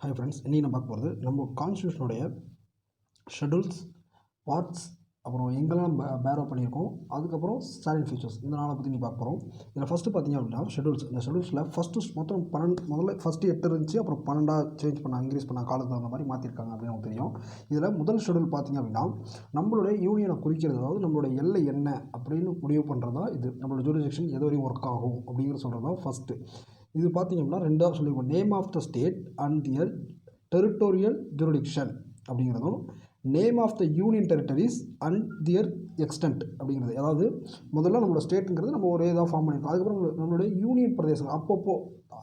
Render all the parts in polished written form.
Hi friends, இன்றைக்கி நம்ம பார்க்க போகிறது நம்ம கான்ஸ்டியூஷனுடைய ஷெடியூல்ஸ், பார்ட்ஸ், அப்புறம் எங்கெல்லாம் பேரோ பண்ணியிருக்கோம், அதுக்கப்புறம் ஸ்டாலின் ஃபீச்சர்ஸ், இந்த நாளை பற்றி நீ பார்க்க போகிறோம். இதில் ஃபஸ்ட்டு பார்த்திங்க அப்படின்னா ஷெடியூல்ஸ். இந்த ஷெடியூல்ஸில் மொத்தம் 12, முதல்ல ஃபஸ்ட்டு 8 இருந்துச்சு, அப்புறம் 12 சேஞ்ச் பண்ண இன்க்ரீஸ் பண்ண காலத்துக்கு தகுந்த மாதிரி மாற்றிருக்காங்க அப்படின்னு நமக்கு தெரியும். இதில் முதல் ஷெடியூல் பார்த்திங்க அப்படின்னா நம்மளுடைய யூனியனை குறிக்கிறது, அதாவது நம்மளுடைய எல்லை என்ன அப்படின்னு முடிவு பண்ணுறது தான் இது. நம்மளோட ஜூரிஸ்டிக்ஷன் எது வரையும் ஒர்க் ஆகும் அப்படிங்கிற சொல்கிறது தான் ஃபஸ்ட்டு. இது பார்த்திங்க அப்படின்னா ரெண்டாவது சொல்லியிருக்கோம், name of the state and their territorial jurisdiction அப்படிங்கிறதும், name of the union territories and their extent அப்படிங்கிறது. அதாவது முதல்ல நம்மளோட ஸ்டேட்டுங்கிறது நம்ம ஒரே இதாக ஃபார்ம் பண்ணியிருக்கோம். அதுக்கப்புறம் நம்மளுடைய யூனியன் பிரதேசங்கள் அப்பப்போ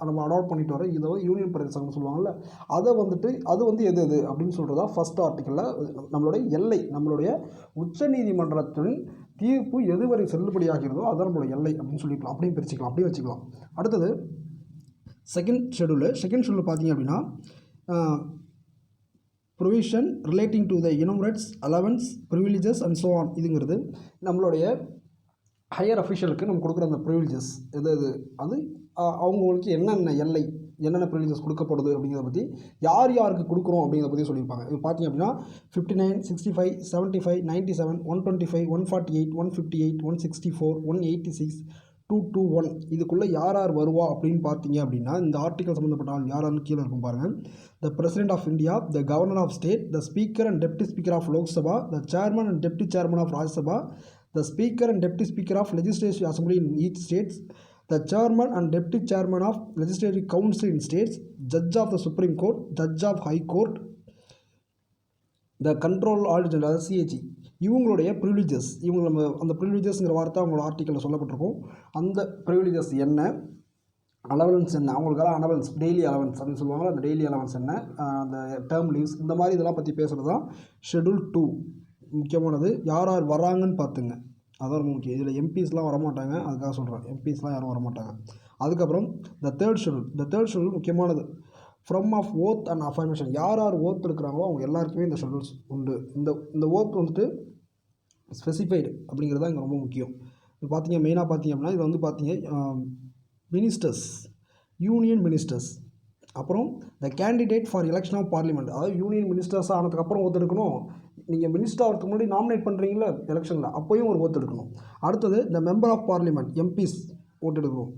நம்ம அடாப்ட் பண்ணிட்டு வர இதை யூனியன் பிரதேசங்கள்னு சொல்லுவாங்கள்ல, அதை அது எது எது அப்படின்னு சொல்கிறதா ஃபஸ்ட் ஆர்டிக்கலில் நம்மளுடைய எல்லை, நம்மளுடைய உச்சநீதிமன்றத்தின் தீர்ப்பு எதுவரை செல்லுபடியாகிறதோ அதுதான் நம்மளோட எல்லை அப்படின்னு சொல்லிக்கலாம். அப்படியும் பிரிச்சுக்கலாம், அப்படியே வச்சுக்கலாம். அடுத்தது செகண்ட் ஷெடியூல் பார்த்தீங்க அப்படின்னா provision relating to the enumerates allowance privileges and so on. இதுங்கிறது நம்மளுடைய ஹையர் அஃபிஷியலுக்கு நம்ம கொடுக்குற அந்த ப்ரிவிலேஜஸ் அது அவங்களுக்கு என்னென்ன எல்லை, என்னென்ன ப்ரிவிலேஜஸ் கொடுக்கப்படுது அப்படிங்கிறத பற்றி, யார் யாருக்கு கொடுக்குறோம் அப்படிங்கிறத பற்றி சொல்லியிருப்பாங்க. இது பார்த்திங்க அப்படின்னா 59, 65, 75, 97, 125, 148, 158, 164, 186, 221 இதுக்குள்ளே யார் யார் வருவா அப்படின்னு பார்த்தீங்க அப்படின்னா, இந்த ஆர்டிக்கல் சம்மந்தப்பட்ட ஆள் யாரான்னு கீழே இருக்கும் பாருங்கள். The president of India, the governor of state, the speaker and deputy speaker of Lok Sabha, the chairman and deputy chairman of Rajya Sabha, the speaker and deputy speaker of legislative assembly in each states, the chairman and deputy chairman of legislative council in states, judge of the supreme court, judge of high court, the control auditor, அதாவது CAG. இவங்களுடைய privileges, நம்ம அந்த ப்ரிவிலேஜஸ்ங்கிற வார்த்தை அவங்களோட ஆர்டிக்கலில் சொல்லப்பட்டிருக்கும். அந்த privileges என்ன, allowance என்ன, அவங்களுக்கெல்லாம் அலவன்ஸ், டெய்லி அலவன்ஸ் அப்படின்னு சொல்லுவாங்க. அந்த டெய்லி அலவன்ஸ் என்ன, அந்த டேர்ம் லீவ்ஸ், இந்த மாதிரி இதெல்லாம் பற்றி பேசுகிறது தான் ஷெடியூல் 2. முக்கியமானது யார் யார் வராங்கன்னு பார்த்துங்க, அதான் ரொம்ப முக்கியம். இதில் எம்பிஸ்லாம் வரமாட்டாங்க, அதுக்காக சொல்கிறேன். எம்பிஸ்லாம் யாரும் வரமாட்டாங்க. அதுக்கப்புறம் த தேர்ட் ஷெடியூல் முக்கியமானது, from of oath and affirmation. யார் யார் ஓத் இருக்கிறாங்களோ அவங்க எல்லாருக்குமே இந்த ஷெடியூல்ஸ் உண்டு. இந்த ஓத் ஸ்பெசிஃபைடு அப்படிங்கிறது தான் இங்கே ரொம்ப முக்கியம். இப்போ பார்த்தீங்க, மெயினாக பார்த்தீங்க அப்படின்னா இது பார்த்தீங்க மினிஸ்டர்ஸ், யூனியன் மினிஸ்டர்ஸ், அப்புறம் the candidate for election of parliament. அதாவது யூனியன் மினிஸ்டர்ஸ் ஆனதுக்கப்புறம் ஓத்து எடுக்கணும். நீங்கள் மினிஸ்டர் ஆகிறதுக்கு முன்னாடி நாமினேட் பண்ணுறீங்களா எலெக்ஷனில், அப்போயும் ஒரு ஓத்து எடுக்கணும். அடுத்தது the member of parliament, MPs ஓட்டு எடுக்கணும்.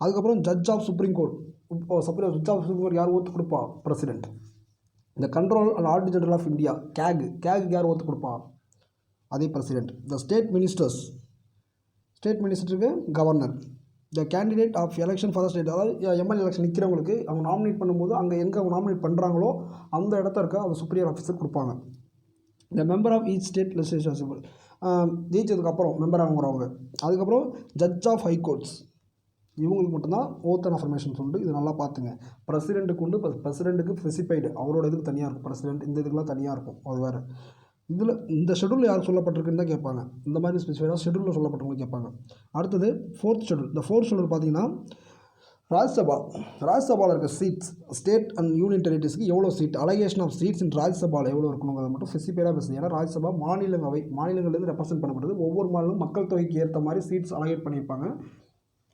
அதுக்கப்புறம் ஜட்ஜ் ஆஃப் சுப்ரீம் கோர்ட். இப்போ ஜட்ஜ் ஆஃப் சுப்ரீம் கோர்ட் யார் ஓத்து கொடுப்பா? பிரசிடென்ட். இந்த control and auditor general of India, கேகுக்கு யார் ஓத்து கொடுப்பா? அதே பிரசிடென்ட். த ஸ்டேட் மினிஸ்டருக்கு governor. The candidate of election for the state, அதாவது எம்எல்ஏ எலெக்ஷன் நிற்கிறவங்களுக்கு அவங்க நாமினேட் பண்ணும்போது அங்கே எங்கே அவங்க நாமினேட் பண்ணுறாங்களோ அந்த இடத்த இருக்க அது சுப்ரியர் ஆஃபீஸர் கொடுப்பாங்க. இந்த member of each state legislative assembly, ஜெயிச்சதுக்கப்புறம் மெம்பர் ஆகுறவங்க. அதுக்கப்புறம் ஜட்ஜ் ஆஃப் ஹை கோர்ட்ஸ், இவங்களுக்கு மட்டும்தான் ஓத் அண்ட் அஃபர்மேஷன்ஸ் உண்டு. இது நல்லா பார்த்துங்க. பிரசிடென்ட்டுக்கு உண்டு, பிரசிடென்ட்டுக்கு ஸ்பெசிஃபைடு, அவரோட இதுக்கு தனியாக இருக்கும். பிரசிடென்ட் இந்த இதுக்கெல்லாம் தனியாக இருக்கும், அது வேறு. இதில் இந்த ஷெடியூலில் யார் சொல்லப்பட்டிருக்குன்னு தான் கேட்பாங்க. இந்த மாதிரி ஸ்பெசிஃபைடாக ஷெடியூலில் சொல்லப்பட்டிருக்கவங்க கேட்பாங்க. அடுத்தது ஃபோர்த் ஷெடியூல். இந்த ஃபோர்த் ஷெடியூல் பார்த்தீங்கன்னா ராஜ்யசபாவில் இருக்க சீட்ஸ், ஸ்டேட் அண்ட் யூனியன் டெரிட்டரிஸ்க்கு எவ்வளோ seat, allocation of seats in ராஜ்யசபாவில் எவ்வளோ இருக்கணுங்கிறத மட்டும் ஸ்பெசிஃபைடாக பேசுது. ஏன்னா ராஜ்யசபா மாநிலங்கள்லேருந்து ரெப்ரசென்ட் பண்ணப்படுது. ஒவ்வொரு மாநிலம் மக்கள் தொகைக்கு ஏற்ற மாதிரி சீட்ஸ் அலகேட் பண்ணியிருப்பாங்க.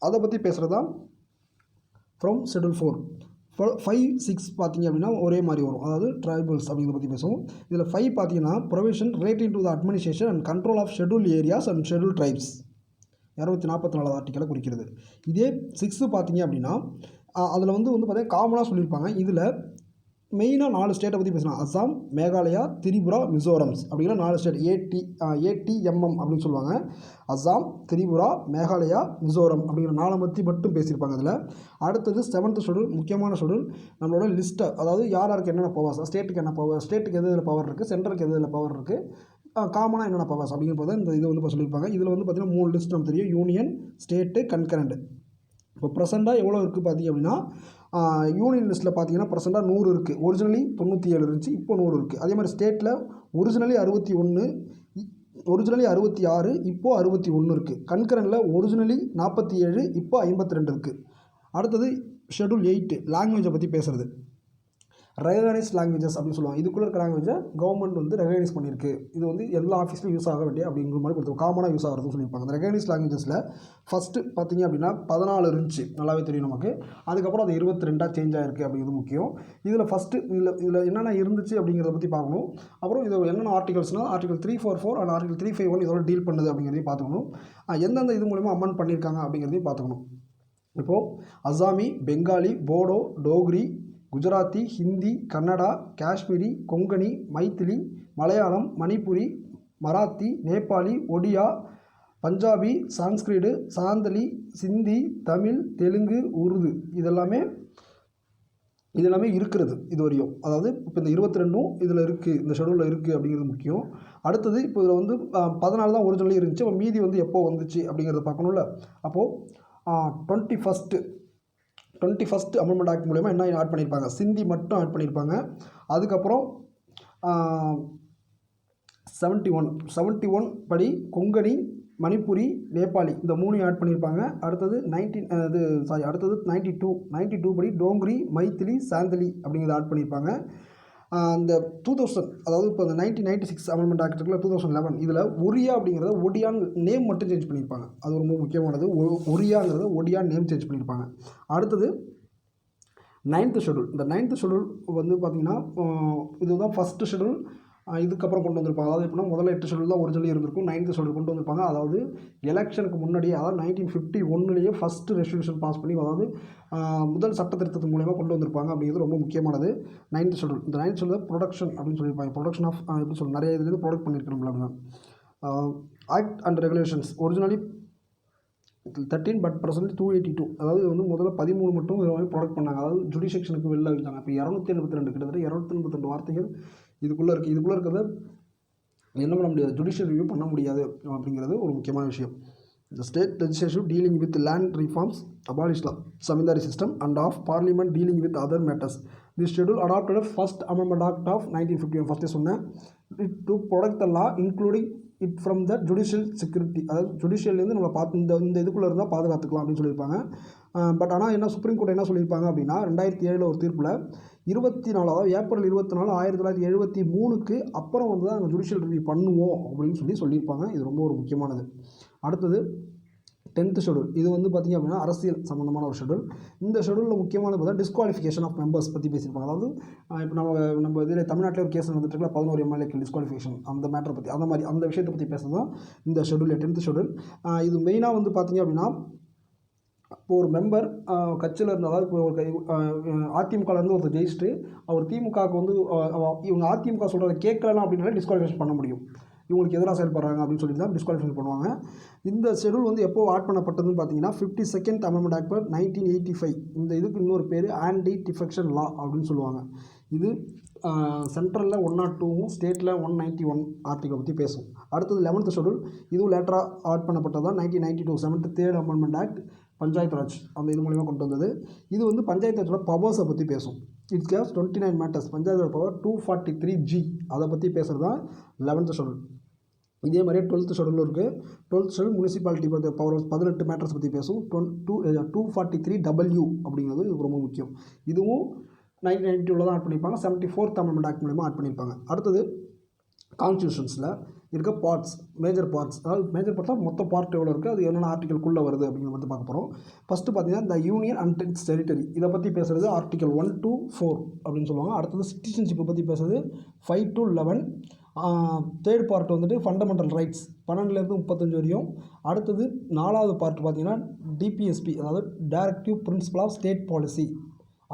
அதை பற்றி பேசுகிறது தான் ஃப்ரம் ஷெடியூல் 4. 5, 6 பார்த்தீங்க அப்படின்னா ஒரே மாதிரி வரும், அதாவது ட்ரைபல்ஸ் அப்படிங்கிறத பற்றி பேசுவோம். இதில் 5 பார்த்தீங்கன்னா provision relating to the administration and control of schedule areas and schedule tribes, 244 ஆர்டிக்கலை குறிக்கிறது. இதே 6 பார்த்தீங்க அப்படின்னா அதில் பார்த்தீங்கன்னா காமனாக சொல்லியிருப்பாங்க. இதில் மெயினாக 4 ஸ்டேட்டை பற்றி பேசலாம். அஸ்ஸாம், மேகாலயா, திரிபுரா, மிசோரம்ஸ் அப்படிங்கிற 4 ஸ்டேட், ATMM அப்படின்னு சொல்லுவாங்க. அஸ்ஸாம், திரிபுரா, மேகாலயா, மிசோரம் அப்படிங்கிற 4 பற்றி மட்டும் பேசியிருப்பாங்க. அதில் அடுத்தது 7th ஷெடியூல், முக்கியமான ஷெடியூல். நம்மளோட லிஸ்ட்டை, அதாவது யார் யாருக்கு என்னென்ன பவர்ஸ், ஸ்டேட்டுக்கு என்ன பவர், ஸ்டேட்டுக்கு எது பவர் இருக்குது, சென்ட்ரலுக்கு எது பவர் இருக்குது, காமனாக என்னென்ன பவர்ஸ் அப்படிங்கிறத இந்த இது இப்போ சொல்லியிருப்பாங்க. இதில் பார்த்தீங்கன்னா 3 லிஸ்ட் நமக்கு தெரியும், யூனியன், ஸ்டேட்டு, கன்கரண்ட். இப்போ ப்ரெசென்ட்டாக எவ்வளோ இருக்குது பார்த்தீங்க அப்படின்னா, யூனியன் லிஸ்ட்டில் பார்த்தீங்கன்னா ப்ரெசென்ட்டாக 100 இருக்குது. ஒரிஜினலி 97 இருந்துச்சு, இப்போ 100 இருக்குது. அதே மாதிரி ஸ்டேட்டில் ஒரிஜினலி 61, ஒரிஜினலி 66, இப்போது 61 இருக்குது. கன்கரண்டில் ஒரிஜினலி 47, இப்போ 52 இருக்குது. அடுத்தது ஷெடியூல் 8, லாங்குவேஜை பற்றி பேசுகிறது. ரெகனைஸ்ட் லாங்குவேஜஸ் அப்படின்னு சொல்லுவாங்க. இதுக்குள்ளே இருக்க லாங்குவேஜை கவர்மெண்ட் வந்து ரெகனைஸ் பண்ணியிருக்கு. இது வந்து எல்லா ஆஃபீஸ்லையும் யூஸ் ஆக வேண்டிய அப்படிங்கிற மாதிரி கொடுத்து காமனாக யூஸ் ஆகிறதுன்னு சொல்லியிருப்பாங்க. அந்த ரெகனைஸ்ட் லாங்குவேஜஸில் ஃபஸ்ட்டு பார்த்திங்க அப்படின்னா 14 இருந்துச்சு, நல்லாவே தெரியும் நமக்கு. அதுக்கப்புறம் அது 22 சேஞ்ச் ஆகிருக்கு அப்படிங்கிறது முக்கியம். இதில் ஃபஸ்ட்டு இதில் என்னென்ன இருந்துச்சு அப்படிங்கிறத பற்றி பார்க்கணும். அப்புறம் இது என்னென்ன ஆர்டிகல்ஸ்னால் ஆர்டிகல் 344 அண்ட் ஆர்டிகல் 351 இதோட டீல் பண்ணுது அப்படிங்கிறதையும் பார்த்துக்கணும். எந்தெந்த இது மூலிமா அமெண்ட் பண்ணியிருக்காங்க அப்படிங்கிறதையும் பார்த்துக்கணும். இப்போது அசாமி, பெங்காலி, போடோ, டோக்ரி, குஜராத்தி, ஹிந்தி, கன்னடா, காஷ்மீரி, கொங்கணி, மைத்திலி, மலையாளம், மணிப்புரி, மராத்தி, நேபாளி, ஒடியா, பஞ்சாபி, சான்ஸ்கிரிட், சாந்தலி, சிந்தி, தமிழ், தெலுங்கு, உருது இதெல்லாமே இருக்கிறது இது வரையும். அதாவது இப்போ இந்த 22ம் இதில் இருக்குது, இந்த ஷெடியூலில் இருக்குது அப்படிங்கிறது முக்கியம். அடுத்தது இப்போ இதில் வந்து 14 தான் ஒரிஜினலி இருந்துச்சு. அப்போ மீதி வந்து எப்போ வந்துச்சு அப்படிங்கிறத பார்க்கணும்ல. அப்போது 21st அமெண்ட்மெண்ட் ஆக்ட் மூலமா என்ன ஆட் பண்ணியிருப்பாங்க, சிந்தி மட்டும் ஆட் பண்ணியிருப்பாங்க. அதுக்கப்புறம் 71 படி கொங்கணி, மணிப்புரி, நேபாளி இந்த 3 ஆட் பண்ணியிருப்பாங்க. அடுத்தது 92 படி டோங்ரி, மைத்திலி, சாந்தலி அப்படிங்கிறத ஆட் பண்ணியிருப்பாங்க. அந்த 2000 அதாவது இப்போ அந்த 1996 அமெண்ட்மெண்ட் ஆக்ட் இருக்குல்ல 2011 இதில் ஒரியா அப்படிங்கிறத ஒடியான் நேம் மட்டும் சேஞ்ச் பண்ணியிருப்பாங்க. அது ரொம்ப முக்கியமானது. ஒரியாங்கிறத ஒடியான் நேம் சேஞ்ச் பண்ணியிருப்பாங்க. அடுத்தது 9th ஷெடியூல். இந்த 9th ஷெடியூல் வந்து பார்த்திங்கன்னா இதுதான் ஃபஸ்ட்டு ஷெடியூல். இதுக்கப்புறம் கொண்டு வந்திருப்பாங்க. அதாவது எப்படின்னா முதல்ல 8 ஷெடியூல் தான் ஒரிஜினலி இருந்திருக்கும். 9th ஷெடியூல் கொண்டு வந்திருப்பாங்க. அதாவது எலெக்ஷனுக்கு முன்னாடியே, அதாவது 1951 ஃபஸ்ட்டு ரெசல்யூஷன் பாஸ் பண்ணி, அதாவது முதல் சட்ட திருத்தத்தின் மூலமாக கொண்டு வந்திருப்பாங்க அப்படிங்கிறது ரொம்ப முக்கியமானது. 9th schedule. இந்த 9th ஷெடியூல் ப்ரொடக்ஷன் அப்படின்னு சொல்லியிருப்பாங்க. ப்ரொடக்ஷன் ஆஃப் எப்படி சொல்ல நிறைய இதுலேருந்து ப்ரொடக்ட் பண்ணியிருக்கணும்ல அப்படின்னா. Act and regulations originally 13 but presently 282. அதாவது வந்து முதல்ல 13 மட்டும் இதை மாதிரி ப்ரொடக்ட் பண்ணாங்க. அதாவது ஜுடிஷியேஷனுக்கு வெளில வச்சாங்க. இப்போ 282 கிட்டத்தட்ட 282 வார்த்தைகள் இதுக்குள்ளே இருக்குது. இதுக்குள்ளே இருக்கிறத என்ன பண்ண முடியாது, ஜுடிஷியல் ரிவ்யூ பண்ண முடியாது அப்படிங்கிறது ஒரு முக்கியமான விஷயம். The state legislature dealing with land reforms, abolish the Zamindari system and of parliament dealing with other matters. This schedule adopted first amendment act of 1951. First சொன்னேன், to protect the law including it from the judicial security. அதாவது ஜுடிஷியல்லேருந்து நம்மளை பார்த்து இந்த இதுக்குள்ளே இருந்தால் பாதுகாத்துக்கலாம் அப்படின்னு சொல்லியிருப்பாங்க. பட் ஆனால் என்ன சுப்ரீம் கோர்ட் என்ன சொல்லியிருப்பாங்க அப்படின்னா 2007 ஒரு தீர்ப்பில் 24 அதாவது ஏப்ரல் 24 1973க்கு அப்புறம் வந்து தான் நாங்கள் ஜுடிஷியல் ரிவ்யூ பண்ணுவோம் அப்படின்னு சொல்லியிருப்பாங்க. இது ரொம்ப ஒரு முக்கியமானது. அடுத்தது 10th ஷெடியூல். இது வந்து பார்த்திங்க அப்படின்னா அரசியல் சம்மந்தமான ஒரு ஷெடியூல். இந்த ஷெடியூலில் முக்கியமானது பார்த்தா டிஸ்குவாலிஃபிகேஷன் ஆஃப் மெம்பர்ஸ் பற்றி பேசியிருப்பாங்க. அதாவது இப்போ நம்ம இதில் தமிழ்நாட்டில் ஒரு கேஸ் நடந்துட்டு இருக்கல 11 எம்எல்ஏக்கள் டிஸ்குவாலிஃபிகேஷன், அந்த மேட்டரை பற்றி அந்த விஷயத்தை பற்றி பேசுகிறது தான் இந்த ஷெடியூல் 10th ஷெடியூல். இது மெயினாக வந்து பார்த்திங்க அப்படின்னா இப்போ ஒரு மெம்பர் கட்சியில் இருந்து, அதாவது இப்போ அதிமுகலேருந்து ஒருத்தர் ஜெயிச்சுட்டு அவர் திமுகவுக்கு வந்து இவங்க அதிமுக சொல்கிறத கேட்கலாம் அப்படின்னாலே டிஸ்குவாலிஃபிகேஷன் பண்ண முடியும். இவங்களுக்கு எதிராக செயல்படுறாங்க அப்படின்னு சொல்லி தான் டிஸ்குவாலிஃபிகேஷன் பண்ணுவாங்க. இந்த ஷெடியூல் வந்து எப்போ ஆட் பண்ணப்பட்டதுன்னு பார்த்தீங்கன்னா 52nd அமெண்ட்மெண்ட் ஆக்ட் 1985. இந்த இதுக்கு இன்னொரு பேர் ஆன்டி டிஃபெக்ஷன் லா அப்படின்னு சொல்லுவாங்க. இது சென்ட்ரலில் 102வும் ஸ்டேட்டில் 191 ஆர்டிகல் பற்றி பேசும். அடுத்தது 11th ஷெடியூல். இதுவும் லேட்டராக ஆட் பண்ணப்பட்டது தான் 1992 73rd amendment act panchayat Raj அந்த இது மூலிமா கொண்டு வந்தது. இது வந்து பஞ்சாயத்து ராஜோட பவர்ஸை பற்றி பேசும். It's case 29 matters. Panchayat power 243G அதை பற்றி பேசுகிறது தான் 11th ஷெடியூல். இதே மாதிரியே 12th ஷெடியூல் இருக்குது. 12th ஷெடியூல் முனிசிபாலிட்டி பற்றி பவர் 18 மேட்டர்ஸ் பற்றி பேசும். 243W அப்படிங்கிறது இது ரொம்ப முக்கியம். இதுவும் 1992 தான் ஆட் பண்ணியிருப்பாங்க. 74th அமெண்ட்மெண்ட் ஆக்ட் மூலமாக ஆட் பண்ணியிருப்பாங்க. அடுத்தது கான்ஸ்டியூஷன்ஸில் இருக்க பார்ட்ஸ், மேஜர் பார்ட்ஸ். அதாவது மேஜர் பார்ட்ஸாக மொத்த பார்ட் எவ்வளோ இருக்குது, அது என்னென்ன ஆர்டிகல்குள்ளே வருது அப்படிங்கிறத வந்து பார்க்க போகிறோம். ஃபஸ்ட்டு பார்த்தீங்கன்னா இந்த யூனியன் அண்ட் இட்ஸ் டெரிட்டரி இதை பற்றி பேசுகிறது ஆர்டிகல் 1 to 4 அப்படின்னு சொல்லுவாங்க. அடுத்தது சிட்டிசன்ஷிப்பை பற்றி பேசுகிறது 5 to 11. தேர்ட் பார்ட் வந்துட்டு ஃபண்டமெண்டல் ரைட்ஸ் 12லேருந்து 35 வரையும். அடுத்தது 4வது பார்ட் பார்த்திங்கன்னா டிபிஎஸ்பி, அதாவது directive principle of state policy,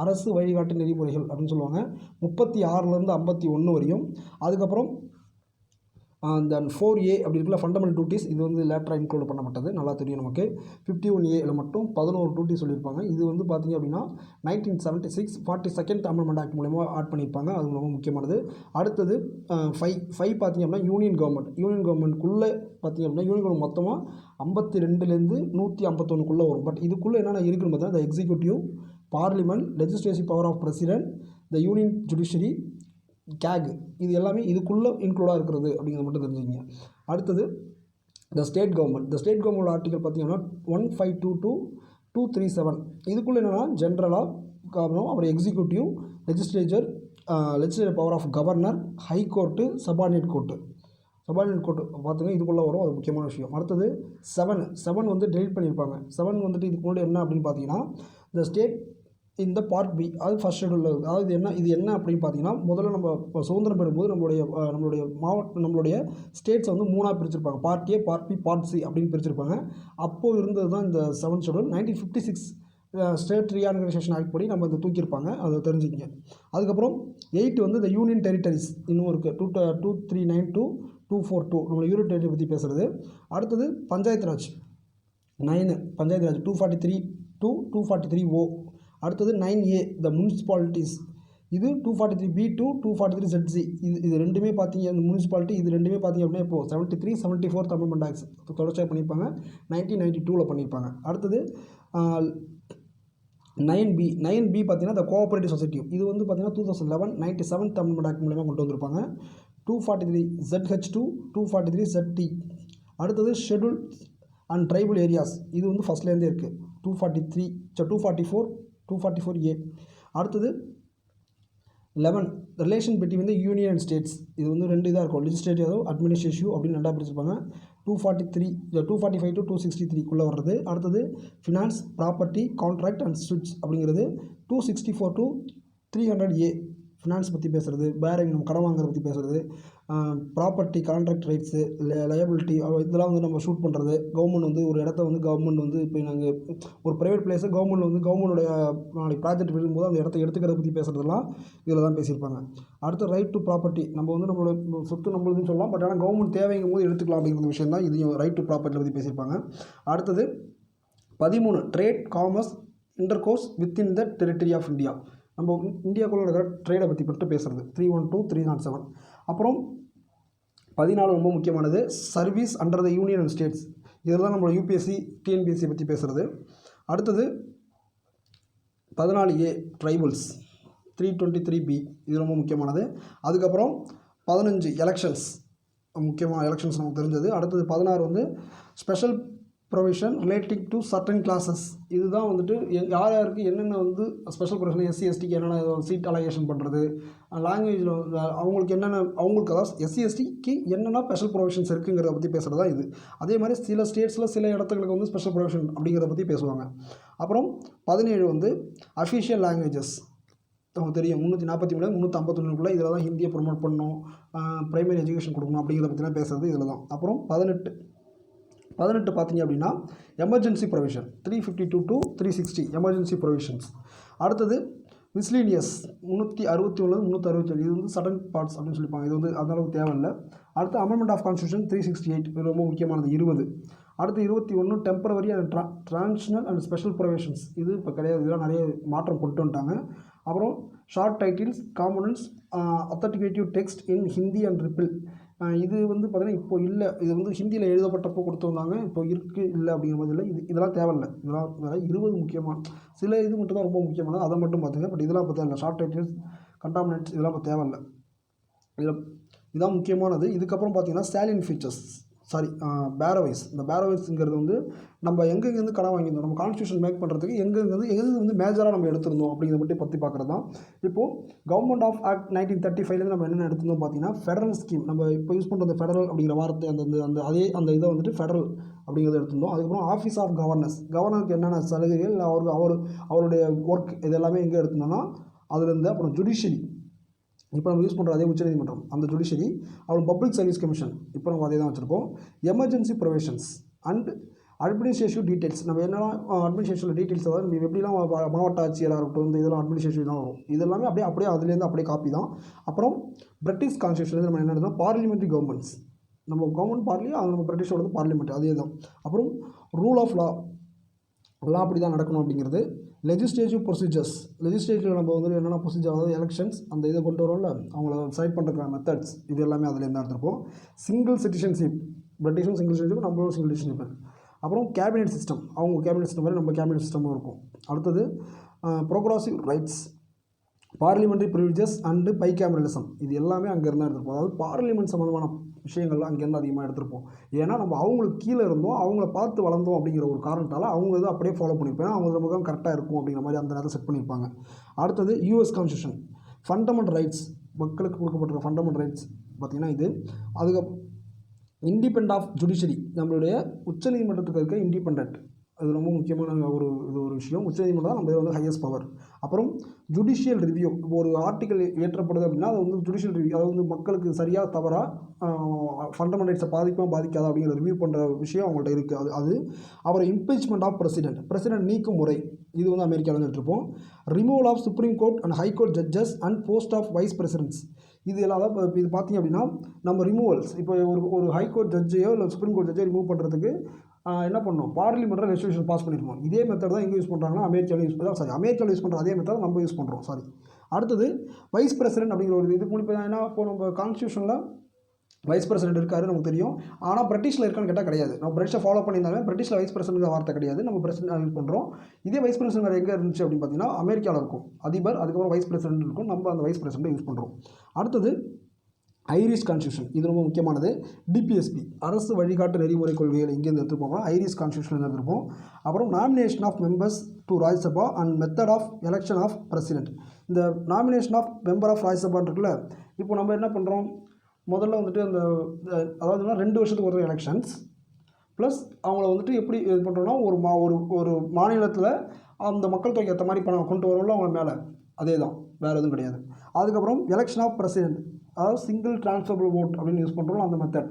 அரசு வழிகாட்டு நெறிமுறைகள் அப்படின்னு சொல்லுவாங்க. 36லேருந்து 51 வரையும். அதுக்கப்புறம் அந்த 4A அப்படி இருக்குல்ல ஃபண்டமெண்டல் டியூட்டிஸ், இது வந்து லேட்டராக இன்க்ளூட் பண்ணப்பட்டது, நல்லா தெரியும் நமக்கு. 51A மட்டும் 11 டியூட்டி சொல்லியிருப்பாங்க. இது வந்து பார்த்திங்க அப்படின்னா 1976 42nd அமெண்ட்மெண்ட் ஆக்ட் மூலமாக ஆட் பண்ணியிருப்பாங்க. அது ரொம்ப முக்கியமானது. அடுத்தது 5 பார்த்திங்க அப்படின்னா யூனியன் கவர்மெண்ட்டுக்குள்ளே பார்த்திங்க அப்படின்னா யூனியன் கவர்மெண்ட் மொத்தமாக 52லேருந்து 151க்குள்ளே வரும். பட் இதுக்குள்ளே என்னென்ன இருக்குன்னு பார்த்தீங்கன்னா இந்த executive, parliament, legislative power of president, the union judiciary, CAG, இது எல்லாமே இதுக்குள்ளே இன்க்ளூடாக இருக்கிறது அப்படிங்கிறது மட்டும் தெரிஞ்சுக்கிங்க. அடுத்தது த ஸ்டேட் கவர்மெண்ட் ஆர்டிகல் பார்த்திங்கன்னா 152 to 237. இதுக்குள்ளே என்னென்னா ஜென்ரலாக காரணம், அப்புறம் executive, legislature, legislative power of governor, high court, subordinate court. Subordinate court பார்த்துங்க, இதுக்குள்ளே வரும், அது முக்கியமான விஷயம். அடுத்தது 7 வந்து டெலிட் பண்ணியிருப்பாங்க. 7 வந்துட்டு இதுக்கு முன்னாடி என்ன அப்படின்னு பார்த்தீங்கன்னா, இந்த ஸ்டேட் இந்த பார்ட் பி, அது ஃபர்ஸ்ட் ஷெடியூலில் இருக்குது. அதாவது இது என்ன அப்படின்னு பார்த்தீங்கன்னா, முதல்ல நம்ம இப்போ சுதந்திரம் பெறும்போது நம்மளுடைய ஸ்டேட்ஸை வந்து 3ஆக பிரிச்சிருப்பாங்க. Part A, part B, part C அப்படின்னு பிரிச்சிருப்பாங்க. அப்போது இருந்தது தான் இந்த 7 ஷெடியூல். 1956 ஸ்டேட் ரீஆர்கனைசேஷன் ஆக்ட் படி நம்ம இதை தூக்கியிருப்பாங்க, அதை தெரிஞ்சுக்கிங்க. அதுக்கப்புறம் 8 வந்து இந்த யூனியன் டெரிட்டரிஸ் இன்னும் இருக்குது. 2392 242 நம்ம யூனியன் டெரிட்டரி பற்றி பேசுகிறது. அடுத்தது பஞ்சாயத்து ராஜ் 9, பஞ்சாயத்து ராஜ் 243 to 243O. அடுத்தது 9A த முனிசிபாலிட்டிஸ், இது 243B to 243ZC. இது ரெண்டுமே பார்த்தீங்க, இந்த முனிசிபாலிட்டி இது ரெண்டுமே பார்த்தீங்க அப்படின்னா இப்போது 73 74 அமெண்ட்மெண்ட் ஆக்ட்ஸ் தொடர்ச்சியாக பண்ணியிருப்பாங்க. 1992 பண்ணியிருப்பாங்க. அடுத்தது 9B பார்த்தீங்கன்னா த கோஆப்ரேட்டிவ் சொசைட்டி, இது வந்து பார்த்தீங்கன்னா 2011 97 அமெண்ட்மெண்ட் ஆக்ட் மூலமாக கொண்டு வந்திருப்பாங்க. 243ZH2 243ZT. அடுத்தது ஷெட்யூல் அண்ட் ட்ரைபல் ஏரியாஸ், இது வந்து ஃபஸ்ட்லேருந்தே இருக்குது. 244 244A. அடுத்தது 11 relation between the union and states, இது வந்து 2 இதாக இருக்கும், லெஜிஸ்லேட்டிவ் அட்மினிஸ்ட்ரேட்டிவ் அப்படின்னு 2ஆக பிரிச்சிருப்பாங்க. 245 to 263 வர்றது. அடுத்தது ஃபினான்ஸ், ப்ராப்பர்ட்டி, கான்ட்ராக்ட் அண்ட் ஸ்விட்ச் அப்படிங்கிறது. 264 to 300A ஃபினான்ஸ் பற்றி பேசுகிறது, பேரிங் நம்ம கடன் வாங்குறத பற்றி பேசுகிறது. ப்ராப்பர்ட்டி, கான்ட்ராக்ட் ரைட்ஸு, லயபிலிட்டி, இதெல்லாம் வந்து நம்ம ஷூட் பண்ணுறது. கவர்மெண்ட் வந்து ஒரு இடத்த வந்து கவர்மெண்ட் வந்து இப்போ நாங்கள் ஒரு ப்ரைவேட் பிளேஸை கவர்மெண்டோடைய நாளைக்கு ப்ராஜெக்ட் விடும்போது அந்த இடத்த எடுத்துக்கிறத பற்றி பேசுகிறதுலாம் இதில் தான் பேசியிருப்பாங்க. அடுத்து ரைட் டு ப்ராப்பர்ட்டி, நம்ம வந்து நம்மளோட சொத்து நம்மளுதுன்னு சொல்லலாம், பட் ஆனால் கவர்மெண்ட் தேவைங்கும் போது எடுத்துக்கலாம் அப்படிங்கிற விஷயம் தான் இதையும் ரைட் டு ப்ராப்பர்ட்டியை பற்றி பேசியிருப்பாங்க. அடுத்தது 13 trade, commerce, intercourse within the territory of India, நம்ம இந்தியாவுக்குள்ள இருக்கிற ட்ரேடை பற்றி மட்டும் பேசுகிறது. 312 307. அப்புறம் 14 ரொம்ப முக்கியமானது, service under the union and states, இதில் தான் நம்மளோட யூபிஎஸ்சி டிஎன்பிஎஸ்சி பற்றி பேசுகிறது. அடுத்தது 14A ட்ரைபல்ஸ் 323B, இது ரொம்ப முக்கியமானது. அதுக்கப்புறம் 15 எலெக்ஷன்ஸ், முக்கியமான எலெக்ஷன்ஸ் நமக்கு தெரிஞ்சது. அடுத்தது 16 வந்து special provision relating to certain classes, இதுதான் வந்துட்டு யார் யாருக்கு என்னென்ன வந்து ஸ்பெஷல் ப்ரொவிஷன், எஸ்சி எஸ்டிக்கு என்னென்ன சீட் அலோகேஷன் பண்ணுறது, லாங்குவேஜில் அவங்களுக்கு என்னென்ன, அவங்களுக்கு அதாவது எஸ்சி எஸ்டிக்கு என்னென்ன ஸ்பெஷல் ப்ரொவிஷன்ஸ் இருக்குங்கிறத பற்றி பேசுகிறது தான் இது. அதே மாதிரி சில ஸ்டேட்ஸில் சில இடத்துங்களுக்கு வந்து ஸ்பெஷல் ப்ரொவிஷன் அப்படிங்கிறத பற்றி பேசுவாங்க. அப்புறம் 17 வந்து அஃபிஷியல் லாங்குவேஜஸ், நமக்கு தெரியும் 343 351 இதில் தான் ஹிந்தியை ப்ரொமோட் பண்ணணும், ப்ரைமரி எஜுகேஷன் கொடுக்கணும் அப்படிங்கிறத பற்றிலாம் பேசுகிறது இதில் தான். அப்புறம் 18 பார்த்தீங்க அப்படின்னா emergency provision 352 to 360 emergency provisions. அடுத்தது மிஸ்லீனியஸ் 361 367, இது வந்து சடன் பார்ட்ஸ் அப்படின்னு சொல்லிப்பாங்க, இது வந்து அந்தளவுக்கு தேவையில்லை. அடுத்து அமெண்ட்மெண்ட் ஆஃப் கான்ஸ்டியூஷன் 368, இது ரொம்ப முக்கியமானது 20. அடுத்து 21 temporary and transitional and special provisions, இது இப்போ கிடையாது, இதெல்லாம் நிறைய மாற்றம் கொண்டு வந்துட்டாங்க. அப்புறம் ஷார்ட் டைட்டில்ஸ், காம்பனன்ட்ஸ், அத்தன்டிகேட்டிவ் text in Hindi and repeal, இது வந்து பார்த்திங்கன்னா இப்போ இல்லை, இது வந்து ஹிந்தியில் எழுதப்பட்டப்போ கொடுத்து வந்தாங்க, இப்போ இருக்குது இல்லை அப்படிங்கிற மாதிரி இல்லை. இதெல்லாம் தேவையில்லை, இதெல்லாம் வேறு 20 முக்கியமான சில இது மட்டும் தான் ரொம்ப முக்கியமானது, அதை மட்டும் பார்த்துங்க. பட் இதெல்லாம் இப்போ தேவையில்லை, ஷார்ட் டைட்டில்ஸ், கண்டாமினேட்ஸ், இதெல்லாம் இப்போ தேவையில்லை, இதான் முக்கியமானது. இதுக்கப்புறம் பார்த்திங்கன்னா சேலியன் ஃபீச்சர்ஸ், பேரோவைஸ். இந்த பேரோவைஸ்ங்கிறது வந்து நம்ம எங்கெங்கேருந்து கடன் வாங்கியிருந்தோம், நம்ம கான்ஸ்டியூஷன் மேக் பண்ணுறதுக்கு எது வந்து மேஜராக நம்ம எடுத்திருந்தோம் அப்படிங்கிறத மட்டும் பற்றி பார்க்குறது தான். இப்போது கவர்மெண்ட் ஆஃப் ஆக்ட் 1935 நம்ம என்னென்ன எடுத்திருந்தோம் பார்த்தீங்கன்னா, ஃபெடரல் ஸ்கீம், நம்ம இப்போ யூஸ் பண்ணுற ஃபெடரல் அப்படிங்கிற வார்த்தை அந்த இதை வந்துட்டு ஃபெடரல் அப்படிங்கிறத எடுத்திருந்தோம். அதுக்கப்புறம் ஆஃபீஸ் ஆஃப் கவர்னருக்கு என்னென்ன சலுகைகள், அவருடைய ஒர்க், இது எல்லாமே எங்கே எடுத்திருந்தோம்னா அதுலேருந்து. அப்புறம் ஜுடிஷியரி, இப்போ நம்ம யூஸ் பண்ணுற அதே உச்சநீதிமன்றம், அந்த ஜுடிஷியரி. அப்புறம் பப்ளிக் சர்வீஸ் கமிஷன், இப்போ நம்ம அதே தான் வச்சுருப்போம். Emergency provisions and administrative details, நம்ம என்னெல்லாம் அட்மினிஸ்ட்ரேஷன் டீட்டெயில்ஸ், அதாவது நம்ம எப்படிலாம் மாவட்ட ஆட்சியராக இருக்கட்டும், இந்த இதெல்லாம் அட்மினிஸ்ட்ரேஷன் தான் வரும். இது எல்லாமே அப்படியே அதுலேருந்து அப்படியே காப்பி தான். அப்புறம் பிரிட்டிஷ் கான்ஸ்டியூஷன் நம்ம என்ன பார்லிமெண்ட்ரி கவர்மெண்ட்ஸ், நம்ம கவர்மெண்ட் அது நம்ம பிரிட்டிஷோட பார்லிமெண்ட் அதே தான். அப்புறம் ரூல் ஆஃப் லா அப்படி தான் நடக்கணும் அப்படிங்கிறது. லெஜிஸ்லேட்டிவ் ப்ரொசீஜர்ஸ், லெஜிஸ்லேட்டிவ் நம்ம வந்து என்னென்ன ப்ரொசீஜர், அதாவது எலெக்ஷன்ஸ் அந்த இதை கொண்டு வரோம்ல, அவங்கள செலக்ட் பண்ணுறதுக்கான மெத்தட்ஸ், இது எல்லாமே அதில் என்ன எடுத்துருப்போம். சிங்கிள் சிட்டிசன்ஷிப், பிரிட்டிஷும் சிங்கிள் சிட்டிசன்ஷிப், நம்மளும் சிங்கிள் சிட்டிசன்ஷிப். அப்புறம் கேபினெட் சிஸ்டம், அவங்க கேபினெட் சிஸ்டம் மாதிரி நம்ம கேபினெட் சிஸ்டமும் இருக்கும். அடுத்தது ப்ரோக்ராசிவ் ரைட்ஸ், பார்லிமெண்ட்ரி ப்ரிவிலேஜஸ் அண்டு பைகேமரலிசம், இது எல்லாமே அங்கேருந்து எடுத்துருப்போம். அதாவது பார்லிமெண்ட் சம்மந்தமான விஷயங்கள்லாம் அங்கேருந்து அதிகமாக எடுத்துருப்போம். ஏன்னா நம்ம அவங்களுக்கு கீழே இருந்தோம், அவங்கள பார்த்து வளர்ந்தோம் அப்படிங்கிற ஒரு காரணத்தால் அவங்க இதை அப்படியே ஃபாலோ பண்ணியிருப்பேன், அவங்க நமக்கு கரெக்டாக இருக்கும் அப்படிங்கிற மாதிரி அந்த நேரத்தை செட் பண்ணியிருப்பாங்க. அடுத்தது யூஎஸ் கான்ஸ்டியூஷன் ஃபண்டமெண்டல் ரைட்ஸ், மக்களுக்கு கொடுக்கப்பட்டிருக்க ஃபண்டமெண்டல் ரைட்ஸ் பார்த்திங்கன்னா இது. அதுக்கு இண்டிபெண்ட் ஆஃப் ஜுடிஷரி, நம்மளுடைய உச்சநீதிமன்றத்துக்கு இருக்க இண்டிபெண்ட், அது ரொம்ப முக்கியமான ஒரு விஷயம். உச்சநீதிமன்றம் தான் நம்ம ஹையஸ்ட் பவர். அப்புறம் ஜுடிஷியல் ரிவ்யூ, இப்போ ஒரு ஆர்டிக்கல் ஏற்றப்படுது அப்படின்னா அது ஜுடிஷியல் ரிவ்யூ, அதாவது மக்களுக்கு சரியாக தவறாக ஃபண்டமெண்டல் ரைட்ஸை பாதிக்காதா அப்படிங்கிற ரிவ்யூ பண்ணுற விஷயம் அவங்கள்ட்ட இருக்குது. அது அப்புறம் இம்பீச்மெண்ட் ஆஃப் பிரசிடென்ட் நீக்கும் முறை, இது அமெரிக்காவில் எடுத்துருப்போம். Removal of supreme court and high court judges and post of vice presidents, இது எல்லாம். அதாவது இது பார்த்திங்க அப்படின்னா நம்ம ரிமூவல்ஸ், இப்போ ஒரு ஹை கோர்ட் ஜட்ஜையோ இல்லை சுப்ரீம் கோர்ட் ஜட்ஜையோ ரிமூவ் பண்ணுறதுக்கு என்ன பண்ணணும், பார்லிமெண்ட்டில் ரெசல்யூஷன் பாஸ் பண்ணியிருக்கோம். இதே மெத்தட் தான் எங்கே யூஸ் பண்ணுறாங்கன்னா அமெரிக்காவில் யூஸ் பண்ணுறோம், அதே மெத்தட் நம்ம யூஸ் பண்ணுறோம். அடுத்தது வைஸ் பிரசிடென்ட் அப்படிங்கிற ஒரு இதுக்கு முன்னாடி ஏன்னா இப்போ நம்ம கான்ஸ்டியூஷனில் வைஸ் பிரசிடென்ட் இருக்காரு நமக்கு தெரியும். ஆனால் பிரிட்டிஷில் இருக்கான்னு கேட்டால் கிடையாது. நம்ம பிரிட்டிஷை ஃபாலோ பண்ணியிருந்தாலும் பிரிட்டிஷில் வைஸ் பிரசிடென்ட் வார்த்தை கிடையாது, நம்ம பிரசிடென்ட் யூஸ் பண்ணுறோம். இதே வைஸ் பிரசிடென்ட் வேறு எங்கே இருந்துச்சு அப்படின்னு பார்த்தீங்கன்னா அமெரிக்காவில் இருக்கும் அதிபர், அதுக்கப்புறம் வைஸ் பிரசிடென்ட் இருக்கும், நம்ம அந்த வைஸ் பிரசிடென்ட்டை யூஸ் பண்ணுறோம். அடுத்தது ஐரிஷ் கான்ஸ்டியூஷன், இது ரொம்ப முக்கியமானது. டிபிஎஸ்பி, அரசு வழிகாட்டு நெறிமுறை கொள்கைகள் இங்கேருந்து எடுத்துருப்போம், ஐரிஷ் கான்ஸ்டியூஷன் எடுத்துருப்போம். அப்புறம் nomination of members to Rajya Sabha and method of election of president. இந்த நாமினேஷன் ஆஃப் மெம்பர் ஆஃப் ராஜ்யசபான்னு இருக்குல்ல, இப்போ நம்ம என்ன பண்ணுறோம், முதல்ல அந்த அதாவதுனா 2 வருஷத்துக்கு ஒரு எலெக்ஷன்ஸ் ப்ளஸ் அவங்கள எப்படி இது பண்ணுறோன்னா ஒரு மாநிலத்தில் அந்த மக்கள் தொகை ஏற்ற மாதிரி கொண்டு வரோம்ல அவங்க மேலே, அதே தான், வேறு எதுவும் கிடையாது. அதுக்கப்புறம் எலெக்ஷன் ஆஃப் பிரசிடென்ட், அதாவது சிங்கிள் ட்ரான்ஸ்ஃபரபிள் ஓட் அப்படின்னு யூஸ் பண்ணுறோம் அந்த மெத்தட்.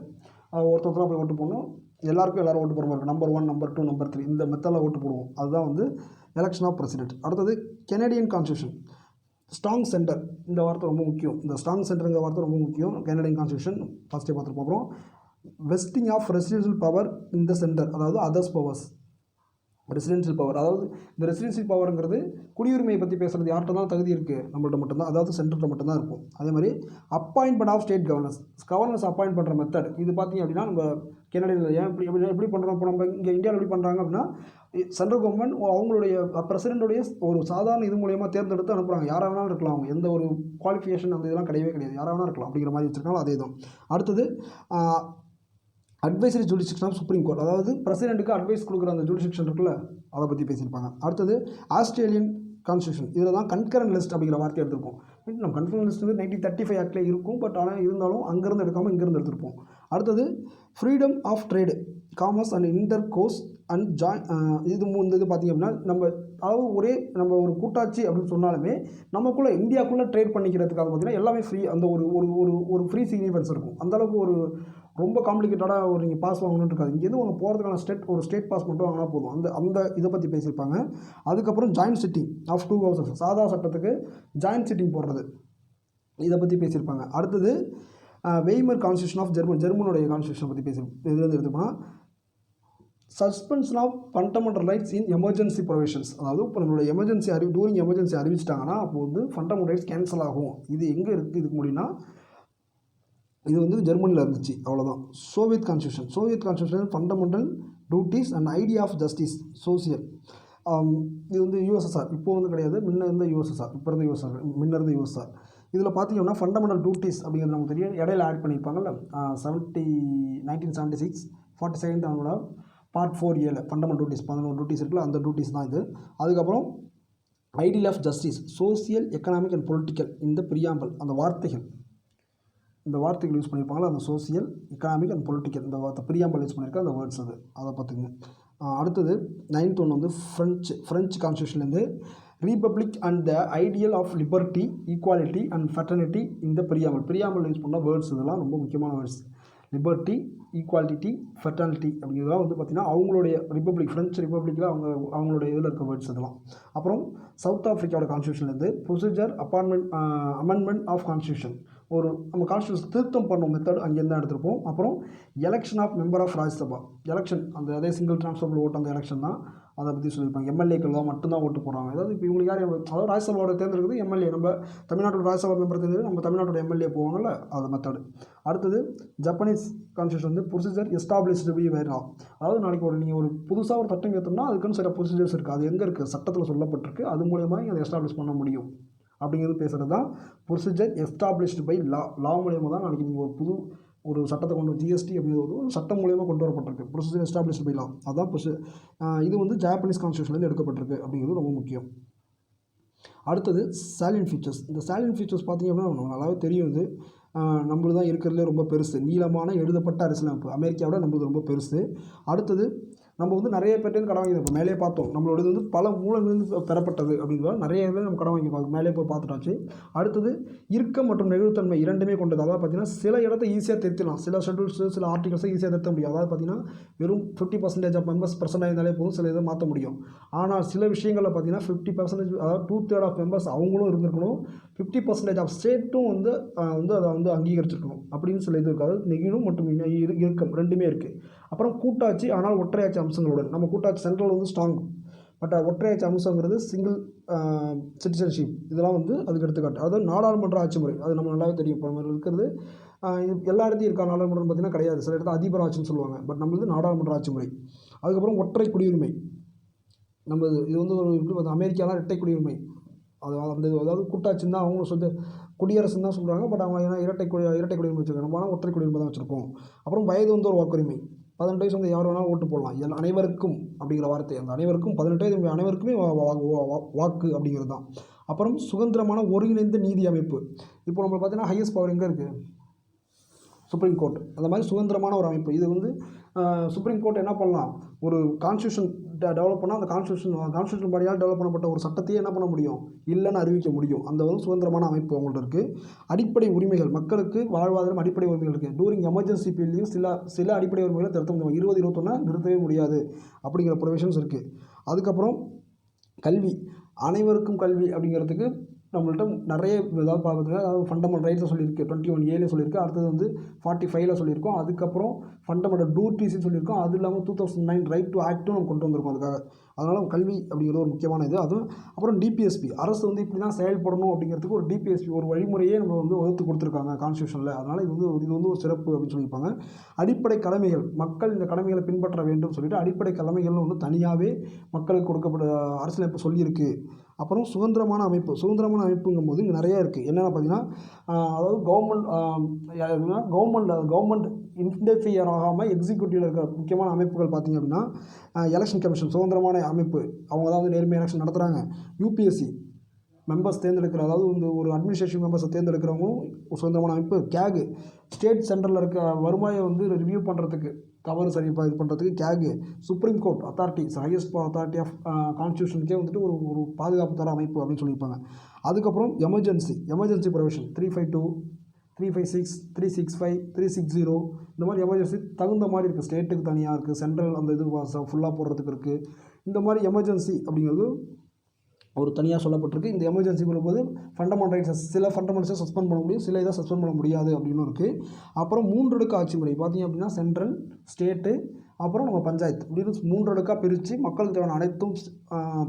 ஒருத்தர் போய் ஓட்டு போடணும், எல்லாரும் ஓட்டு போகிற மாதிரி நம்பர் 1, நம்பர் 2, நம்பர் 3 இந்த மெத்தடில் ஓட்டு போடுவோம். அதுதான் எலெக்ஷன் ஆஃப் பிரசிடென்ட். அடுத்தது கெனடியன் கான்ஸ்டியூஷன், ஸ்ட்ராங் சென்டர், இந்த வார்த்தை ரொம்ப முக்கியம். இந்த ஸ்ட்ராங் சென்டருங்கிற வார்த்தை ரொம்ப முக்கியம். கெனடியன் கான்ஸ்டியூஷன் ஃபஸ்ட்டே பார்த்துருப்போம். அப்புறம் vesting of residential power in the center, அதாவது அதர்ஸ் பவர்ஸ். ரெசிடென்ஷியல் பவர், அதாவது இந்த ரெசிடென்ஷியல் பவருங்கிறது குடியுரிமையை பற்றி பேசுகிறது யார்கிட்ட தான் தகுதி இருக்குது, நம்மள்ட்ட மட்டும்தான், அதாவது சென்டர்கிட்ட மட்டும்தான் இருக்கும். அதே மாதிரி appointment of state governors appoint பண்ணுற மெத்தட், இது பார்த்திங்க அப்படின்னா நம்ம கெனடியில் எப்படி பண்ணுறோம். இப்போ நம்ம இங்கே இந்தியாவில் எப்படி பண்ணுறாங்க அப்படின்னா சென்ட்ரல் கவர்மெண்ட் அவங்களுடைய பிரசிடென்ட்டுடைய ஒரு சாதாரண இது மூலயமா தேர்ந்தெடுத்து அனுப்புகிறாங்க. யாராக வேணாலும் இருக்கலாம், அவங்க எந்த ஒரு குவாலிஃபிகேஷன் அந்த இதெல்லாம் கிடையாது, யாராக வேணாலும் இருக்கலாம் அப்படிங்கிற மாதிரி வச்சுருக்காங்க. அதே தான். அடுத்தது அட்வைசரி ஜுடிஷிக்ஷன் ஆஃப் சுப்ரீம் கோர்ட், அதாவது பிரசிடென்ட்டுக்கு அட்வைஸ் கொடுக்குற அந்த ஜுடிஷிக்ஷன் இருக்குல்ல, அதை பற்றி பேசியிருப்பாங்க. அடுத்தது ஆஸ்திரேலியன் கான்ஸ்டியூஷன், இதில் தான் கன்கரண்ட் லிஸ்ட் அப்படிங்கிற வார்த்தை எடுத்திருப்போம். நம்ம கன்கரண்ட் லிஸ்ட் 1935 ஆக்டில் இருக்கும், பட் ஆனால் இருந்தாலும் அங்கேருந்து எடுக்காமல் இங்கேருந்து எடுத்திருப்போம். அடுத்தது freedom of trade, commerce and intercourse and இது பார்த்திங்க அப்படின்னா அதாவது நம்ம ஒரு கூட்டாட்சி அப்படின்னு சொன்னாலுமே நமக்குள்ளே இந்தியாவுக்குள்ளே ட்ரேட் பண்ணிக்கிறதுக்காக பார்த்திங்கன்னா எல்லாமே ஃப்ரீ, அந்த ஒரு ஃப்ரீ சிக்னிஃபரன்ஸ் இருக்கும். அந்தளவுக்கு ரொம்ப காம்ப்ளிகேட்டடாக நீங்கள் பாஸ் வாங்கணுன்னு இருக்காது. இங்கேருந்து அவங்க போகிறதுக்கான ஸ்டேட் பாஸ் மட்டும் வாங்கினா போதும். அந்த இதை பற்றி பேசியிருப்பாங்க. அதுக்கப்புறம் ஜாயின்ட் சிட்டிங் ஆஃப் 2 ஹவுசஸ், சாதா சட்டத்துக்கு ஜாயின்ட் சிட்டிங் போடுறது, இதை பற்றி பேசியிருப்பாங்க. அடுத்தது வெய்மர் கான்ஸ்டியூஷன் ஆஃப் ஜெர்மனுடைய கான்ஸ்டியூஷன் பற்றி இதுலேருந்து எடுத்துப்போனால் suspension of fundamental rights in emergency provisions, அதாவது இப்போ நம்மளோட டூரிங் எமர்ஜென்சி அறிவிச்சிட்டாங்கன்னா அப்போ ஃபண்டமெண்டல் ரைட்ஸ் கேன்சல் ஆகும். இது எங்கே இருக்குது இதுக்கு முடியும்னா இது ஜெர்மனியில் இருந்துச்சு, அவ்வளோதான். Soviet constitution fundamental duties and idea of justice social, இது யூஎஸ்எஸ்ஆர், இப்போ கிடையாது, முன்ன இருந்த யூஎஸ்எஸ்ஆர், இப்போ இருந்த யூஎஸ்ஆர், முன்ன இருந்த யூஎஸ்ஆர். இதில் பார்த்தீங்கன்னா ஃபண்டமெண்டல் டியூட்டிஸ் அப்படிங்கிறது நமக்கு தெரியும், இடையில ஆட் பண்ணியிருப்பாங்கல்ல. 1976 42 அவங்களோட part 4A fundamental duties 11 duties இருக்குல்ல, அந்த டியூட்டிஸ் தான் இது. அதுக்கப்புறம் idea of justice, social, economic and political, இந்த பிரியாம்பல், இந்த வார்த்தைகள் யூஸ் பண்ணியிருப்பாங்களா, அந்த சோசியல், எக்கனாமிக் அண்ட் பொலிட்டிக்கல், இந்த வார்த்தை பிரியாம்பல் யூஸ் பண்ணியிருக்க அந்த வேர்ட்ஸ் அதை பார்த்துங்க. அடுத்தது 9th ஒன்று ஃப்ரெஞ்சு கான்ஸ்டியூஷன்லேருந்து republic and the ideal of liberty, equality and fraternity, இந்த பிரியாம்பல் யூஸ் பண்ண வேர்ட்ஸ், இதெல்லாம் ரொம்ப முக்கியமான வேர்ட்ஸ். லிபர்ட்டி, ஈக்குவாலிட்டி, ஃபெட்டர்னிட்டி அப்படிங்கிறதெல்லாம் பார்த்திங்கன்னா அவங்களுடைய ஃப்ரெஞ்சு ரிப்பப்ளிக்கில் அவங்களுடைய இதில் இருக்க வேர்ட்ஸ் இதெல்லாம். அப்புறம் சவுத் ஆஃப்ரிக்காவோட கான்ஸ்டியூஷன்லேருந்து ப்ரொசீஜர் அமெண்ட்மெண்ட் ஆஃப் கான்ஸ்டியூஷன், நம்ம கான்ஸ்டியூஷன் திருத்தம் பண்ணும் மெத்தட் அங்கேருந்து தான் எடுத்திருப்போம். அப்புறம் election of member of Rajya Sabha, election அதே சிங்கிள் ட்ரான்ஸ்ஃபரபிள் ஓட், அந்த எலெக்ஷன் தான், அதை பற்றி சொல்லியிருப்பாங்க. எம்எல்ஏக்கள் தான் மட்டும்தான் ஓட்டு போடுறாங்க. அதாவது இப்போ இவங்களுக்கு அதாவது ராஜ்யசபாவோட தேர்ந்தெடுக்கிறது எம்எல்ஏ, நம்ம தமிழ்நாட்டோட ராஜ்யசபா மெம்பர் தேர்ந்தெடுத்து நம்ம தமிழ்நாட்டோட எம்எல்ஏ போவாங்கல்ல, அது மெத்தடு. அடுத்தது Japanese constitution procedure established by law, அதாவது நாளைக்கு நீங்கள் ஒரு புதுசாக ஒரு சட்டம் ஏற்றோம்னா அதுக்குன்னு சில ப்ரொசீஜர்ஸ் இருக்குது, அது எங்கே இருக்குது, சட்டத்தில் சொல்லப்பட்டிருக்கு, அது மூலயமா அதை எஸ்டாப்ளிஷ் பண்ண முடியும் அப்படிங்கிறது பேசுகிறது தான் ப்ரொசீஜர் எஸ்டாப்ளிஷ்டு பை லா மூலயமா தான் நாளைக்கு நீங்கள் ஒரு சட்டத்தை கொண்டு ஜிஎஸ்டி அப்படிங்கிறது ஒரு சட்டம் மூலயமா கொண்டு வரப்பட்டிருக்கு. ப்ரொசீஜர் எஸ்டாப்ளிஷ்டு பை லா, அதுதான் இது ஜாப்பனீஸ் கான்ஸ்டியூஷன்லேருந்து எடுக்கப்பட்டிருக்கு அப்படிங்கிறது ரொம்ப முக்கியம். அடுத்தது சாலின் ஃபீச்சர்ஸ். இந்த சாலின் ஃபீச்சர்ஸ் பார்த்திங்க அப்படின்னா நமக்கு நல்லாவே தெரியும். இது நம்மளது தான் இருக்கிறதுலே ரொம்ப பெருசு. நீளமான எழுதப்பட்ட அரசியலமைப்பு அமெரிக்காவோட நம்மளது ரொம்ப பெருசு. அடுத்தது நம்ம வந்து நிறைய பேர்ட்டேருந்து கடன் வாங்கியிருப்போம். இப்போ மேலே பார்த்தோம், நம்மளோடது வந்து பல மூலங்கள்லேருந்து பெறப்பட்டது அப்படிங்கிறதால நிறைய இதில் நம்ம கடன் வாங்கியிருக்கோம். மேலே போய் பார்த்துட்டாச்சு. அடுத்தது இறுக்கம் மற்றும் நெகிழ்வுத்தன்மை இரண்டுமே கொண்டது. அதாவது பார்த்திங்கன்னா சில இடத்த ஈஸியாக திருத்தலாம், சில ஷெட்யூல்ஸு சில ஆர்டிகல்ஸை ஈஸியாக திருத்த முடியும். அதாவது பார்த்திங்கன்னா வெறும் 50% ஆஃப் மெம்பர்ஸ் பர்சன்ட் இருந்தாலே போதும், சில இதை மாற்ற முடியும். ஆனால் சில விஷயங்களில் பார்த்திங்கன்னா 50%, அதாவது 2/3 ஆஃப் மெம்பர்ஸ் அவங்களும் இருந்திருக்கணும், 50% ஆஃப் ஸ்டேட்டும் வந்து அதை வந்து அங்கீகரிச்சிருக்கணும் அப்படின்னு சில இது இருக்குது. அதாவது நெகிழும் மற்றும் இறுக்கம் ரெண்டுமே இருக்குது. அப்புறம் கூட்டாட்சி ஆனால் ஒற்றையாட்சி அம்சங்களுடன். நம்ம கூட்டாட்சி சென்ட்ரல் வந்து ஸ்ட்ராங், பட் ஒற்றையாட்சி அம்சங்கிறது சிங்கிள் சிட்டிசன்ஷிப், இதெல்லாம் வந்து அதுக்கு எடுத்துக்காட்டு. அதாவது நாடாளுமன்ற ஆட்சி முறை, அது நம்ம நல்லாவே தெரியும். இப்போ நம்ம இருக்கிறது எல்லா இடத்தையும் இருக்கா நாடாளுமன்றம் பார்த்திங்கன்னா கிடையாது. சில இடத்துல அதிபர் ஆட்சின்னு சொல்லுவாங்க, பட் நம்மளது நாடாளுமன்ற ஆட்சி முறை. அதுக்கப்புறம் ஒற்றை குடியுரிமை. நம்ம இது வந்து ஒரு எப்படி பார்த்தா அமெரிக்காலாம் இரட்டை குடியுரிமை. அதாவது கூட்டாட்சின்னு தான் அவங்களும் சொல்லி குடியரசுன்னு தான் சொல்கிறாங்க, பட் அவங்க ஏன்னா இரட்டை குடியுரிமை வச்சுருக்காங்க. நம்ம ஆனால் ஒற்றை குடியுரிமை தான் வச்சுருக்கோம். அப்புறம் வயது வந்து ஒரு வாக்குரிமை. 18 வயசு வந்து யார் வேணாலும் ஓட்டு போடலாம். அனைவருக்கும் அப்படிங்கிற வார்த்தை, அந்த அனைவருக்கும் 18 வயது அனைவருக்குமே வாக்கு அப்படிங்கிறது தான். அப்புறம் சுதந்திரமான ஒருங்கிணைந்த நீதி அமைப்பு. இப்போ நம்ம பார்த்தீங்கன்னா ஹையஸ்ட் பவர் எங்கே இருக்குது? Supreme court. அந்த மாதிரி சுதந்திரமான ஒரு அமைப்பு. இது வந்து சுப்ரீம் கோர்ட் என்ன பண்ணலாம், ஒரு கான்ஸ்டியூஷன் டெவலப் பண்ணால் அந்த கான்ஸ்டியூஷன் படியால் டெவலப் பண்ணப்பட்ட ஒரு சட்டத்தையே என்ன பண்ண முடியும், இல்லைன்னு அறிவிக்க முடியும். அந்த வந்து சுதந்திரமான அமைப்பு அவங்கள்ட்ட இருக்குது. அடிப்படை உரிமைகள், மக்களுக்கு வாழ்வாதாரம் அடிப்படை உரிமைகள் இருக்குது. டூரிங் எமர்ஜென்சி பீரியட்லையும் சில அடிப்படை உரிமைகளை திருத்த முடியும். 2021 நிறுத்தவே முடியாது அப்படிங்கிற ப்ரொவிஷன்ஸ் இருக்குது. அதுக்கப்புறம் கல்வி, அனைவருக்கும் கல்வி அப்படிங்கிறதுக்கு நம்மள்ட்ட நிறைய ஏதாவது பார்க்குறதுக்கு, அதாவது ஃபண்டமெண்டல் ரைட்ஸில் சொல்லியிருக்கு, 21A சொல்லியிருக்கு. அடுத்தது வந்து 45 சொல்லியிருக்கோம். அதுக்கப்புறம் ஃபண்டமெண்டல் டியூட்டிஸ்ன்னு சொல்லியிருக்கோம். அது இல்லாமல் 2009 ரைட் டு ஆக்ட்டும் நம்ம கொண்டு வந்திருக்கோம் அதுக்காக. அதனால் கல்வி அப்படிங்கிறது ஒரு முக்கியமான இது. அதுவும் அப்புறம் டிபிஎஸ்பி, அரசு வந்து இப்படி தான் செயல்படணும் அப்படிங்கிறதுக்கு ஒரு டிபிஎஸ்பி ஒரு வழிமுறையே நம்ம வந்து வகுத்து கொடுத்துருக்காங்க கான்ஸ்டியூஷனில். அதனால் இது வந்து ஒரு சிறப்பு அப்படின்னு சொல்லியிருப்பாங்க. அடிப்படை கடமைகள், மக்கள் இந்த கடமைகளை பின்பற்ற வேண்டும் சொல்லிட்டு அடிப்படை கடமைகள்னு வந்து தனியாகவே மக்களுக்கு கொடுக்கப்பட்ட அரசியலமைப்பு சொல்லியிருக்கு. அப்புறம் சுதந்திரமான அமைப்புங்கும் போது இங்கே நிறையா இருக்குது. என்னென்ன பார்த்தீங்கன்னா, அதாவது கவர்மெண்ட் இன்டர்ஃபியர் ஆகாமல் எக்ஸிக்யூட்டிவில் இருக்கிற முக்கியமான அமைப்புகள் பார்த்திங்க அப்படின்னா, எலெக்ஷன் கமிஷன் சுதந்திரமான அமைப்பு, அவங்க தான் வந்து நேர்மையாக எலெக்ஷன் நடத்துகிறாங்க. யூபிஎஸ்சி மெம்பர்ஸ் தேர்ந்தெடுக்கிற, அதாவது வந்து ஒரு அட்மினிஸ்ட்ரேஷன் மெம்பர்ஸை தேர்ந்தெடுக்கிறவங்களும் ஒரு சுதந்திரமான அமைப்பு. கேகு, ஸ்டேட் சென்ட்ரலில் இருக்க வருவாயை வந்து ரிவ்யூ பண்ணுறதுக்கு, தவறு சரி இது பண்ணுறதுக்கு கேகு. Supreme court authority, highest authority of கான்ஸ்டியூஷனுக்கே வந்துட்டு ஒரு பாதுகாப்பு தர அமைப்பு அப்படின்னு சொல்லியிருப்பாங்க. அதுக்கப்புறம் எமர்ஜென்சி ப்ரொவிஷன் 352, 356, 365, 360, இந்த மாதிரி எமர்ஜென்சி தகுந்த மாதிரி இருக்குது. ஸ்டேட்டுக்கு தனியாக இருக்குது, சென்ட்ரல் அந்த இது ஃபுல்லாக போடுறதுக்கு இருக்குது. இந்த மாதிரி எமர்ஜென்சி அப்படிங்கிறது ஒரு தனியாக சொல்லப்பட்டிருக்கு. இந்த எமர்ஜென்சி போது ஃபண்டமெண்டல் ரைட்ஸ், சில ஃபண்டமெண்டல்ஸை சஸ்பெண்ட் பண்ண முடியும், சில இதை சஸ்பெண்ட் பண்ண முடியாது அப்படின்னு இருக்குது. அப்புறம் 3 அடுக்கு ஆட்சி முறை பார்த்திங்க அப்படின்னா சென்ட்ரல், ஸ்டேட்டு, அப்புறம் நம்ம பஞ்சாயத்து அப்படின்னு 3 அடுக்காக பிரித்து மக்களுக்கு தேவையான அனைத்தும்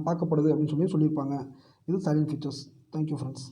பார்க்கப்படுது அப்படின்னு சொல்லியிருப்பாங்க. இது சைலண்ட் ஃபீச்சர்ஸ். Thank you friends.